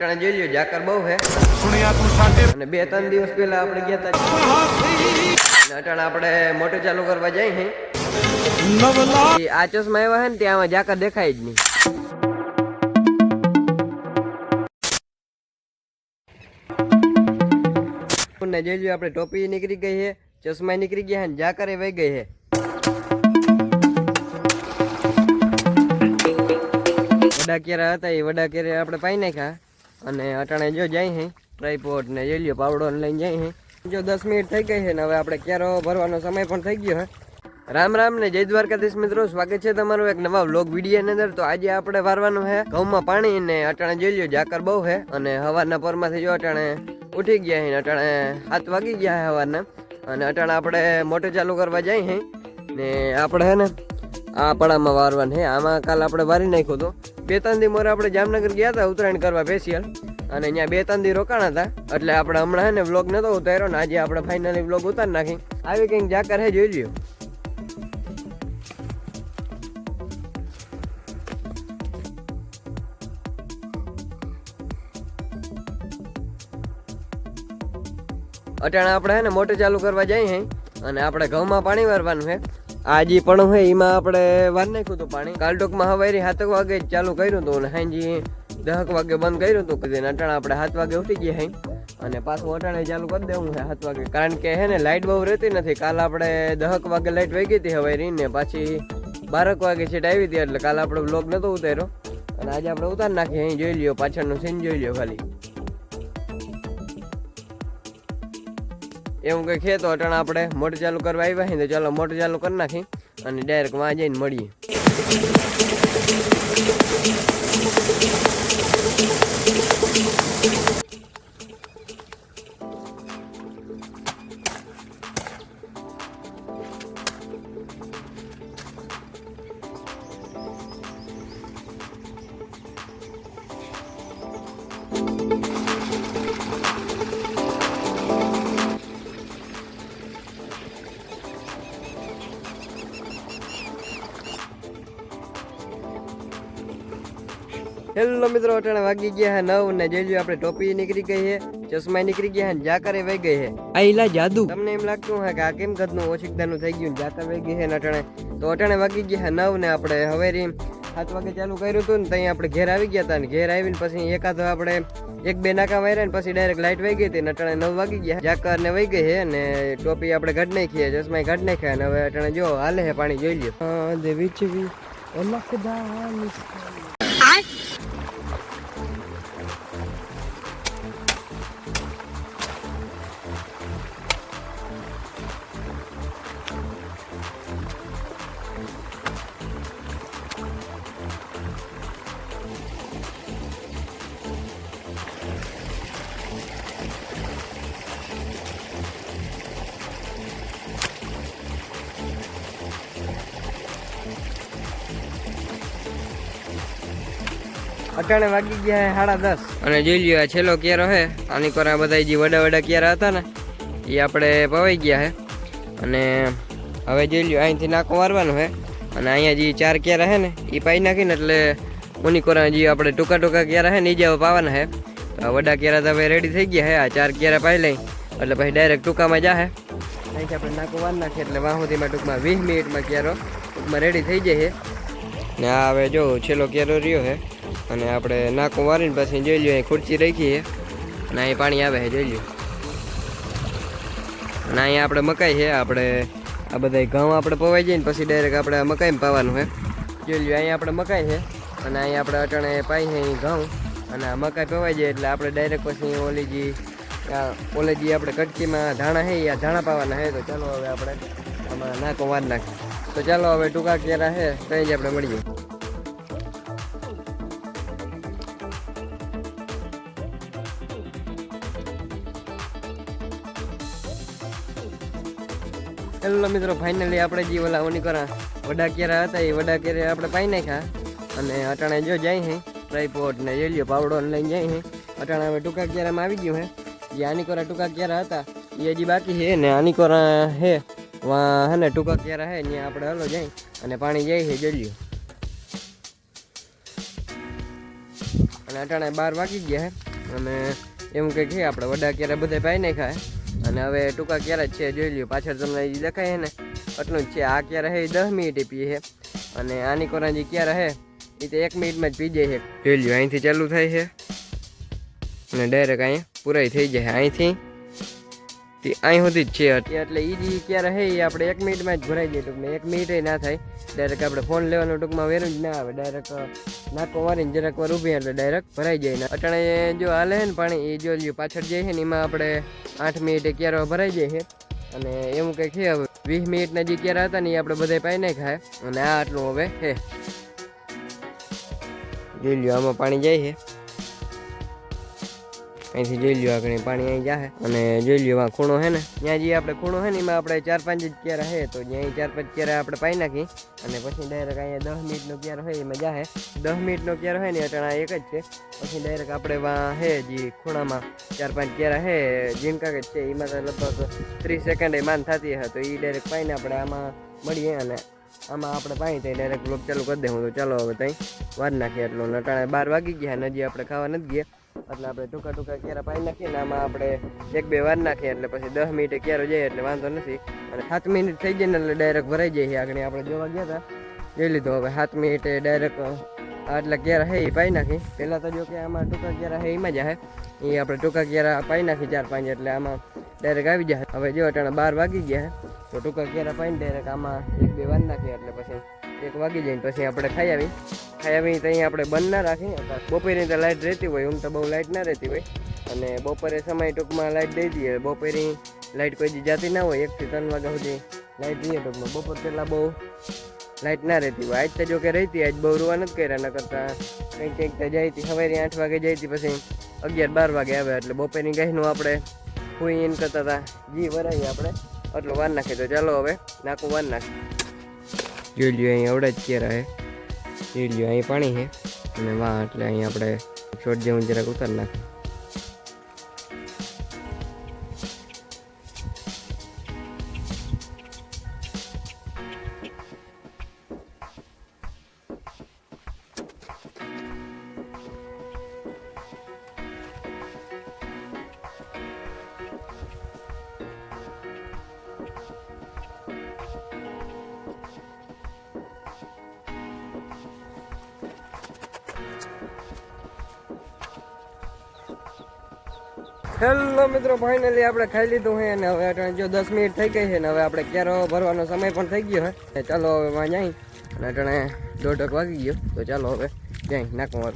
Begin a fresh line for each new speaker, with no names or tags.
જોઈ લ્યો જાકર બહુ હે અને 2-3 દિવસ પહેલા આપણે ગયા હતા અને અટાણે આપણે મોટર ચાલુ કરવા જઈ હે આ ચશ્મા એવા હે ને ત્યાં જાકર દેખાય જ નહીં. જોઈ લ્યો આપણે ટોપી નીકળી ગઈ છે, ચશ્મા નીકળી ગયા હે, જાકર વહી ગઈ છે. વડા કેરા હતા એ વડા કેરે આપણે પાઈ નાખ્યા અને અટાણે જો જાય હે ટ્રાયપોડ ને જોઈ લ્યો પાવડો લઈને જાય હે. જો 10 મિનિટ થઈ ગઈ છે ને હવે આપણે ક્યારો ભરવાનો સમય પણ થઈ ગયો હે. રામ રામ ને જય દ્વારકાધીશ મિત્રો, સ્વાગત છે તમારું એક નવા વ્લોગ વિડીયોની અંદર. તો આજે આપણે વારવાનું છે ઘઉંમાં પાણી ને અટાણે જોઈ લ્યો જાકર બહુ છે અને હવારના પરમાંથી જો અટાણે ઉઠી ગયા છે, અટાણે 7 વાગી ગયા છે હવારના અને અટાણે આપણે મોટર ચાલુ કરવા જાય છે ને આપણે હે ને આ પડામાં વારવાનું છે. આમાં કાલ આપણે વારી નાખ્યું હતું. 2-3 દી મોરે આપણે જામનગર ગયા હતા ઉત્તરાયણ કરવા સ્પેશિયલ અને અહીંયા 2-3 દી રોકાણા હતા એટલે આપણે હમણાં હે ને વ્લોગ નતો ઉતાર્યો ને આજે આપણે ફાઇનલી વ્લોગ ઉતારી નાખી. આવી કંઈક જાકર હે, જોઈ લ્યો. અટાણે આપણે હે ને મોટર ચાલુ કરવા જઈએ હે અને આપણે ઘઉંમાં પાણી વારવાનું છે. આ જે પણ હોય એમાં આપણે વાર નાખ્યું હતું પાણી. કાલ ટોકમાં હવારી 7 વાગે ચાલુ કર્યું હતું અને હાંજી 10 વાગે બંધ કર્યું હતું. પછી અટાણે આપણે 7 વાગે ઉઠી ગયા હે અને પાછું અટાણે ચાલુ કરી દેવું છે 7 વાગે, કારણ કે હે ને લાઇટ બહુ રહેતી નથી. કાલ આપણે 10 વાગે લાઇટ વહી ગઈ હતી હવારી ને પાછી 12 વાગે સીટ આવી હતી એટલે કાલ આપણે વ્લોગ નતો ઉતાર્યો અને આજે આપણે ઉતારી નાખીએ. અહીં જોઈ લ્યો પાછળનું સીન જોઈ લ્યો ખાલી. એવું કંઈક છે. તો અટાણે આપણે મોટર ચાલુ કરવા આવ્યા છીએ તો ચાલો મોટર ચાલુ કરી નાખી અને ડાયરેક્ટ માં જઈને મળીએ. હેલો મિત્રો, અટાણે વાગી ગયા હે 9 ને જોઈ લ્યો આપણે ટોપી નીકળી ગઈ છે, ચશ્મા નીકળી ગયા હે, જાકરે વહી ગઈ છે. આ ઈલા જાદુ. તમને એમ લાગતું હે કે આ કેમ કદનું ઓછીકદાનું થઈ ગયું, જાકર વહી ગઈ છે ને અટાણે. તો અટાણે વાગી ગયા હે 9 ને આપણે હવેરી 7 વાગે ચાલુ કર્યું હતું ને ત્યાં આપણે ઘેર આવી ગયા હતા ને ઘેર આવીને પછી એકાદ આપણે 1-2 નાકા માર્યા ને પછી ડાયરેક્ટ લાઇટ વહી ગઈ હતી ને અટાણે 9 વાગી ગયા. જાકર ને વહી ગઈ છે ને ટોપી આપણે ઘટ નાખીએ, ચશ્મા ઘટ નાખ્યા ને હવે અટાણે જો હાલે છે પાણી જોઈ લ્યો. દેવી છે અટાણે વાગી ગયા 10:30 અને જોઈ લ્યો આ છેલ્લો કેરો હે. આની કોરા બધા જે વડા કેરા હતા ને એ આપણે પવાઈ ગયા હે અને હવે જોઈ લ્યો અહીંથી નાકો મારવાનું હે અને અહીંયા જે 4 કેરા હે ને એ પાઈ નાખીને એટલે ઉની કોરા જે આપણે ટૂંકા કેરા હે ને એ જ પાવાના હે. તો આ વડા કેરા તો હવે રેડી થઈ ગયા હે. આ 4 કેરા પાઈ લઈ એટલે પછી ડાયરેક્ટ ટૂંકામાં જાહે. અહીંથી આપણે નાકો વાર નાખીએ એટલે વાહુદીમાં ટૂંકમાં 20 મિનિટમાં કેરો ટૂંકમાં રેડી થઈ જાય છે ને. આ હવે જો છેલ્લો કેરો રહ્યો હે અને આપણે નાકો મારીને પછી જોઈ લ્યો અહીં ખુરચી રાખી છે અને અહીં પાણી આવે છે જોઈ લ્યો. અને અહીંયા આપણે મકાઈ છે, આપણે આ બધા ઘઉં આપણે પવાઈ જાય ને પછી ડાયરેક્ટ આપણે મકાઈમાં પાવાનું છે. જોઈ લ્યો અહીંયા આપણે મકાઈ છે અને અહીંયા આપણે અટાણે પાઈ છે અહીં ઘઉં અને આ મકાઈ પવાઈ જાય એટલે આપણે ડાયરેક્ટ પછી ઓલે જે આપણે કટકીમાં ધાણા છે એ ધાણા પાવાના છે. તો ચાલો હવે આપણે આમાં નાકો વાર નાખીએ. તો ચાલો હવે ટૂંકા કેરા છે ત્યાં જ આપણે મળીએ. હેલો મિત્રો, ફાઇનલી આપણે જે ઓલા ઓની કરા વડા કેરા હતા એ વડા કેરે આપણે પાઈ નાખ્યા અને અટાણે જો જાય છે ટ્રાયપોડ ને જોઈ લ્યો પાવડો લઈને જાય છે. અટાણે હવે ટૂંકા કેરામાં આવી ગયું છે. જે આની કોરા ટૂંકા કેરા હતા એ હજી બાકી છે ને આની કોરા હે હે ને ટૂંકા કેરા હે ત્યાં આપણે હલો જાય અને પાણી જાય છે જોઈ લ્યો. અને અટાણે 12 વાગી ગયા છે અને એવું કંઈક છે આપણે વડા ક્યારે બધા પાઈ નાખાય અને હવે ટૂંકા ક્યારે જ છે જોઈ લ્યો પાછળ તમને દેખાય છે ને એટલું જ છે. આ ક્યારે હે 10 મિનિટે પીએ છે અને આની કોરાજી ક્યારે હે એ તો 1 મિનિટમાં જ પી જાય છે. જોઈ લ્યો અહીંથી ચાલુ થાય છે અને ડાયરેક્ટ અહીંયા પૂરાઈ થઈ જાય અહીંથી અહીં સુધી જ છે. એટલે એ જે ક્યારે હે એ આપણે 1 મિનિટમાં જ ભરાઈ જાય. ટૂંકમાં 1 મિનિટે ના થાય. ડાયરેક્ટ આપણે ફોન લેવાનું ટૂંકમાં વેરું જ ના આવે. ડાયરેક્ટ નાકો મારીને જરાક વાર ઊભી એટલે ડાયરેક્ટ ભરાઈ જાય. અટાણે જો હાલે છે ને પાણી એ જો પાછળ જાય છે ને એમાં આપણે 8 મિનિટે ક્યારે ભરાઈ જાય છે અને એવું કંઈક છે. હવે 20 મિનિટના જે ક્યારે હતા ને એ આપણે બધા પાઈ નાખાય અને આ આટલું હવે હે. જોઈ લ્યો આમાં પાણી જાય છે અહીંથી. જોઈ લ્યો આગળ પાણી અહીં જાય અને જોઈ લ્યો આ ખૂણો છે ને ત્યાં જે આપણે ખૂણો છે ને એમાં આપણે 4-5 જ ક્યારે છે તો જ્યાં 4-5 ક્યારે આપણે પાઈ નાખી અને પછી ડાયરેક્ટ અહીંયા 10 મિનિટનો ક્યારે હોય એમાં જાય. 10 મિનિટનો ક્યારે હોય ને અટાણા એક જ છે. પછી ડાયરેક્ટ આપણે વાં હે જે ખૂણામાં 4-5 ક્યારે હે જીનકા જ છે એમાં તો લગભગ 30 સેકન્ડ માન થતી હશે તો એ ડાયરેક્ટ પાઈને આપણે આમાં મળીએ અને આમાં આપણે પાણી ત્યાં ડાયરેક્ટ બ્લોગ ચાલુ કરી દઉં. તો ચાલો હવે ત્યાં વાર નાખીએ. એટલું અટાણે 12 વાગી ગયા હજી આપણે ખાવા નથી ગયા એટલે આપણે ટૂંકા ક્યારે પાઈ નાખીએ ને આમાં આપણે 1-2 વાર નાખીએ એટલે પછી 10 મિનિટે ક્યારે જાય એટલે વાંધો નથી. અને 7 મિનિટ થઈ જાય ને એટલે ડાયરેક્ટ ભરાઈ જાય. આગળ આપણે જોવા ગયા હતા જોઈ લીધો. હવે 7 મિનિટે ડાયરેક્ટ આટલા ક્યારે હે એ પાઈ નાખી. પહેલાં તો જો કે આમાં ટૂંકા ક્યારે હે એમાં જાય એ આપણે ટૂંકા ક્યારે પાઈ નાખી 4-5 એટલે આમાં ડાયરેક્ટ આવી જાય. હવે જો અટાણે 12 વાગી ગયા તો ટૂંકા ક્યારે પાઈને ડાયરેક્ટ આમાં 1-2 વાર નાખીએ એટલે પછી 1 વાગી જાય પછી આપણે ખાઈ આવી તો અહીંયા આપણે બંધ ના રાખીએ. બપોરે તો લાઇટ રહેતી હોય એમ તો બહુ લાઇટ ના રહેતી હોય અને બપોરે સમય ટૂંકમાં લાઇટ દઈ દઈએ. બપોરે લાઇટ કોઈ દી જાતી ના હોય 1 થી 3 વાગ્યા સુધી લાઇટ દઈએ ટૂંકમાં. બપોર પહેલાં બહુ લાઇટ ના રહેતી હોય. આજ તો જો કે રહેતી આજ બહુ રૂવા નથી કર્યા ન કરતાં કંઈક તો જાય હતી સવારે 8 વાગે જાય હતી પછી 11-12 વાગે આવે એટલે બપોરની ગાયનું આપણે કોઈ એમ કરતા હતા જી વરાઈએ આપણે એટલું વાર નાખીએ. તો ચાલો હવે નાખું વાર નાખીએ. જોઈ લ્યો અહીં અવડા જ કેરા હે. જોઈ લ્યો અહીં પાણી છે અને વાહ એટલે અહીં આપણે શોર્ટ જેવું જરાક ઉતારી નાખીએ. હેલો મિત્રો ફાઇનલી આપણે ખાઈ લીધું છે અને હવે અટાણે જો 10 મિનિટ થઈ ગઈ છે ને હવે આપણે ક્યારો ભરવાનો સમય પણ થઈ ગયો છે. ચાલો હવે માં જાય અને અટાણે 1:30 વાગી ગયો તો ચાલો હવે જાય નાખવા.